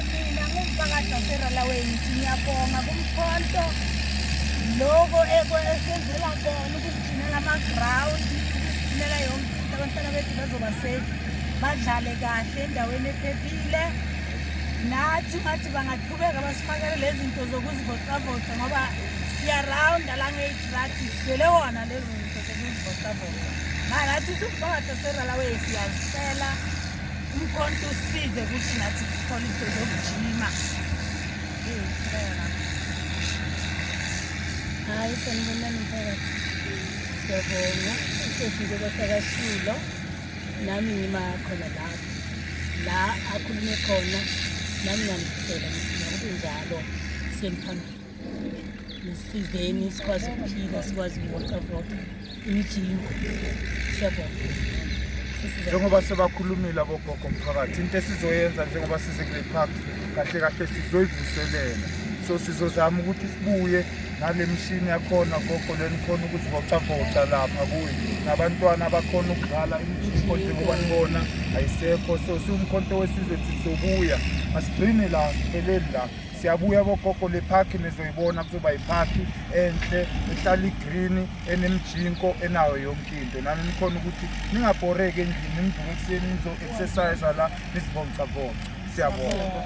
mina ngumphakathi waseRalaweni ngiyabonga kumkhonto lokho esenzela kona ukusigcinela ama-ground, ukusigcinela yonke into abantwana bethu bazoba safe, badlale kahle endaweni ephephile. Nathi ngathi bangaqhubeka basifakele lezi zinto zokuzivocavoca ngoba siyarawunda la ngeyitraki siswele wona lezi zinto zokuzivocavoca. Nathi umphakathi waseRalaweni siyazicela umkhonto usize ukuthi nathi sithole into zokujima. Hayi sanibonani mphakathi, siyabonga sisefike basakashilo, nami ngima khona la akhulume khona, nami ngiyanisela ukuthi njalo siyeniphambili nisizeni sikwazi ukuphila, sikwazi ukuvocavoca imijingo. Siyabonga. Njengoba sebakhulumile abogogo mphakathi, into esizoyenza njengoba size kule park kahle kahle sizoyivuselela, so sizozama ukuthi sibuye nale mshini yakhona gogo leni khona ukuzivocavoca lapha kuyo, nabantwana abakhona ukudlala imijingo njengoba nibona ayisekho. So siwumkhonto wesizwe sizobuya, asigcine la sipheleli la, siyabuya bogogo. Le park nizoyibona kuzoba yipark enhle ehlala igreen enemijingo enayo yonke into, nami nikhona ukuthi ningabhoreki endlini, nivuke ekuseni nizo-exercise la nizivocavoca. Siyabonga.